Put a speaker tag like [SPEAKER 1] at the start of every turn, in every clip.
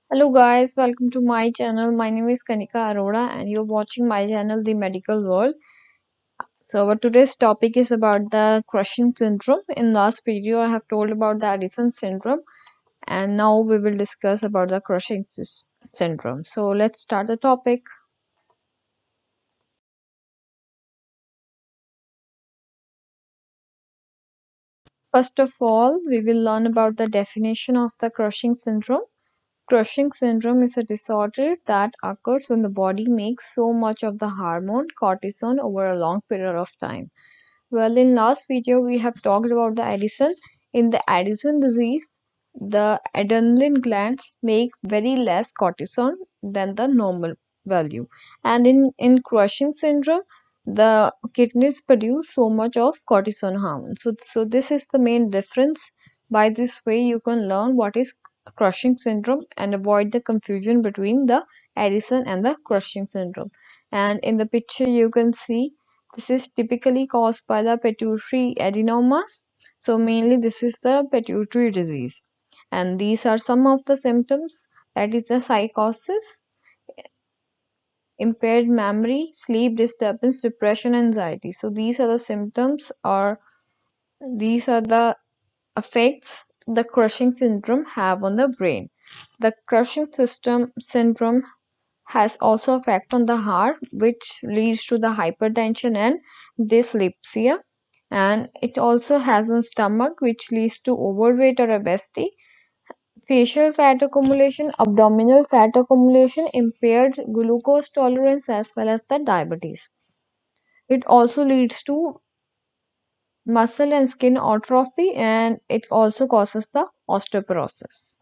[SPEAKER 1] Hello guys, welcome to my channel. My name is Kanika Arora and you're watching my channel The Medical World. So our today's topic is about the Cushing syndrome. In last video I have told about the Addison syndrome and now we will discuss about the syndrome. So let's start the topic. First of all, we will learn about the definition of the Cushing syndrome. Cushing syndrome is a disorder that occurs when the body makes so much of the hormone cortisol over a long period of time. Well, in last video we have talked about the Addison. In the Addison disease, the adrenaline glands make very less cortisol than the normal value, and in Cushing syndrome, the kidneys produce so much of cortisol hormone. So this is the main difference. By this way, you can learn what is Cushing syndrome and avoid the confusion between the Addison and the Cushing syndrome. And in the picture, you can see this is typically caused by the pituitary adenomas. So mainly this is the pituitary disease. And these are some of the symptoms, that is the psychosis, impaired memory, sleep disturbance, depression, anxiety. So these are the symptoms, or these are the effects the Cushing syndrome have on the brain. The Cushing system syndrome has also effect on the heart, which leads to the hypertension and dyslipidemia, and it also has a stomach, which leads to overweight or obesity, facial fat accumulation, abdominal fat accumulation, impaired glucose tolerance, as well as the diabetes. It also leads to muscle and skin atrophy, and it also causes the osteoporosis.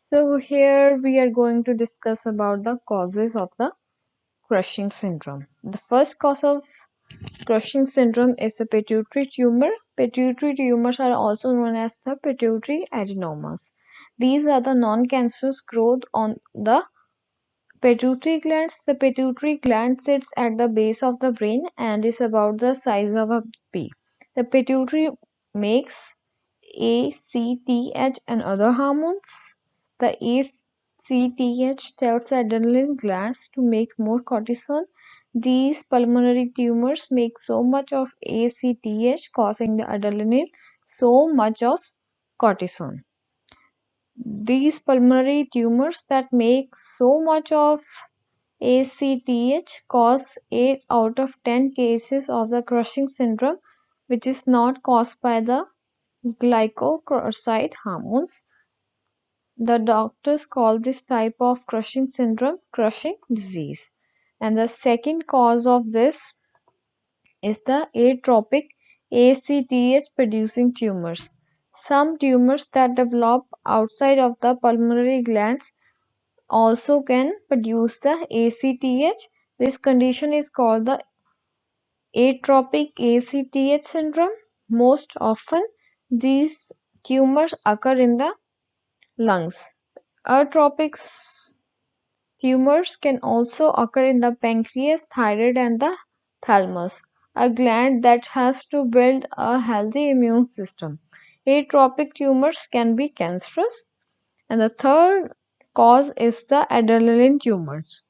[SPEAKER 1] So here we are going to discuss about the causes of the Cushing syndrome. The first cause of Cushing syndrome is the pituitary tumor. Pituitary tumors are also known as the pituitary adenomas. These are the non-cancerous growth on the pituitary glands. The pituitary gland sits at the base of the brain and is about the size of a pea. The pituitary makes ACTH and other hormones. The ACTH tells the adrenaline glands to make more cortisol. These pulmonary tumors make so much of ACTH, causing the adrenaline so much of cortisol. These pulmonary tumors that make so much of ACTH cause 8 out of 10 cases of the Cushing syndrome, which is not caused by the glycocorticoid hormones. The doctors call this type of Cushing syndrome Cushing disease. And the second cause of this is the atropic ACTH producing tumors. Some tumors that develop outside of the pulmonary glands also can produce the ACTH. This condition is called the atropic ACTH syndrome. Most often, these tumors occur in the lungs. Atropic tumors can also occur in the pancreas, thyroid, and the thalamus, a gland that helps to build a healthy immune system. Atropic tumors can be cancerous. And the third cause is the adrenaline tumors.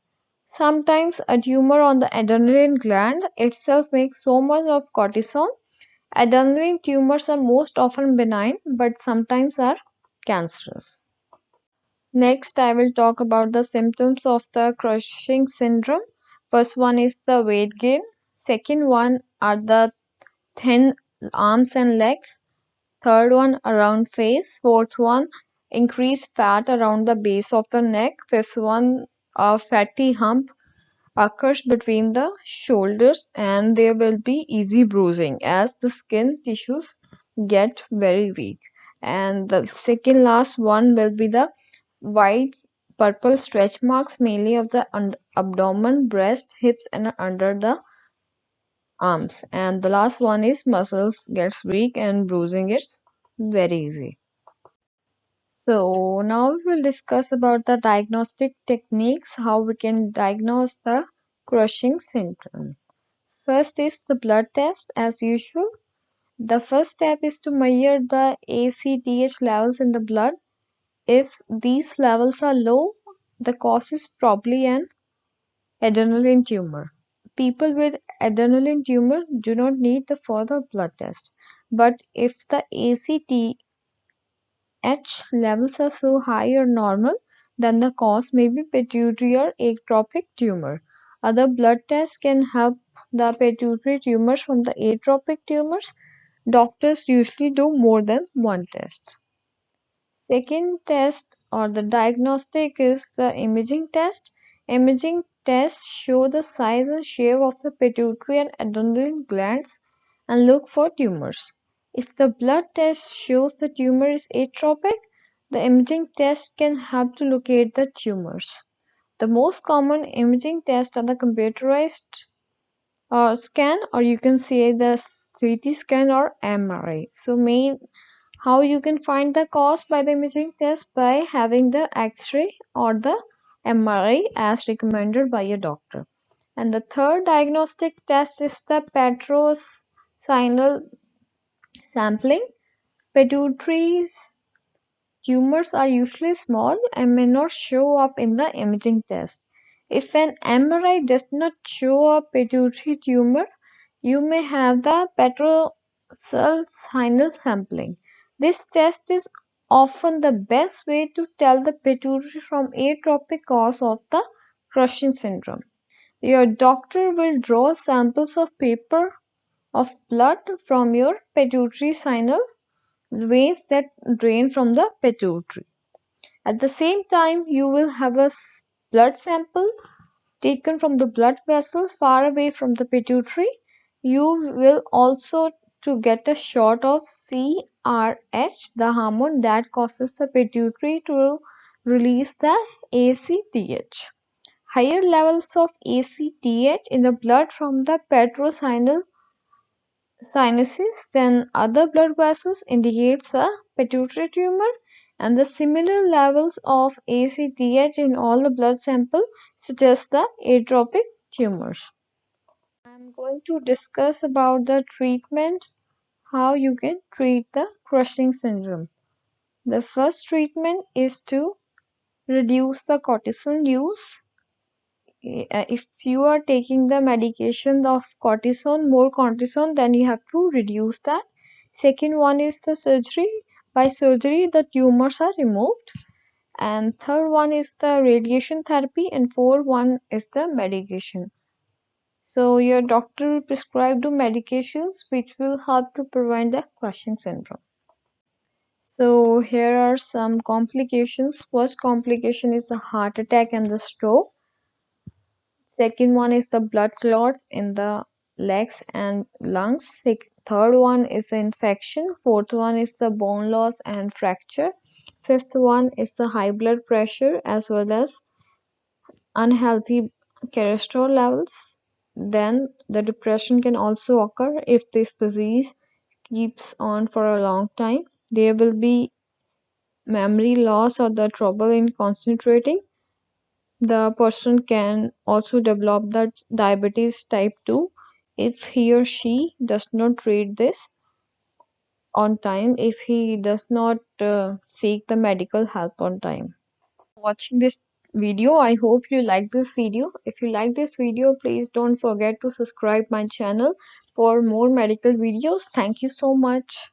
[SPEAKER 1] Sometimes a tumor on the adrenaline gland itself makes so much of cortisol. Adrenaline tumors are most often benign but sometimes are cancerous. Next, I will talk about the symptoms of the Cushing syndrome. First one is the weight gain. Second one are the thin arms and legs. Third one around face. Fourth one, increased fat around the base of the neck. Fifth one, a fatty hump occurs between the shoulders, and there will be easy bruising as the skin tissues get very weak. And the second last one will be the white purple stretch marks, mainly of the abdomen, breast, hips, and under the arms. And the last one is muscles gets weak and bruising is very easy. So now we will discuss about the diagnostic techniques, how we can diagnose the Cushing syndrome. First is the blood test as usual. The first step is to measure the ACTH levels in the blood. if these levels are low, the cause is probably an adrenaline tumor. People with adrenaline tumor do not need the further blood test. But if the ACTH levels are so high or normal, then the cause may be pituitary or ectopic tumor. Other blood tests can help the pituitary tumors from the ectopic tumors. Doctors usually do more than one test. Second test or the diagnostic is the imaging test. Imaging tests show the size and shape of the pituitary and adrenal glands and look for tumors. If the blood test shows the tumor is ectopic, the imaging test can help to locate the tumors. The most common imaging tests are the computerized scan, or you can say the CT scan or MRI. So main how you can find the cause by the imaging test by having the X-ray or the MRI as recommended by your doctor. And the third diagnostic test is the petrosinal sampling. Pituitary's tumors are usually small and may not show up in the imaging test. If an MRI does not show a pituitary tumor, you may have the petrosinal sampling. This test is often the best way to tell the pituitary from ectopic cause of the Cushing syndrome. Your doctor will draw samples of paper of blood from your pituitary sinal veins that drain from the pituitary. At the same time, you will have a blood sample taken from the blood vessel far away from the pituitary. You will also to get a shot of CRH, the hormone that causes the pituitary to release the ACTH. Higher levels of ACTH in the blood from the petrosinal sinuses than other blood vessels indicates a pituitary tumor, and the similar levels of ACTH in all the blood sample suggest the ectopic tumors. I'm going to discuss about the treatment, how you can treat the Cushing syndrome. The first treatment is to reduce the cortisone use. If you are taking the medication of more cortisone, then you have to reduce that. Second one is the surgery. By surgery, the tumors are removed. And third one is the radiation therapy. And fourth one is the medication. So your doctor will prescribe the medications which will help to prevent the Cushing syndrome. So here are some complications. First complication is a heart attack and the stroke. Second one is the blood clots in the legs and lungs. Third one is the infection. Fourth one is the bone loss and fracture. Fifth one is the high blood pressure as well as unhealthy cholesterol levels. Then the depression can also occur if this disease keeps on for a long time. There will be memory loss or the trouble in concentrating. The person can also develop that diabetes type 2 if he or she does not treat this on time, if he does not seek the medical help on time. Watching this video, I hope you like this video. If you like this video, please don't forget to subscribe my channel for more medical videos. Thank you so much.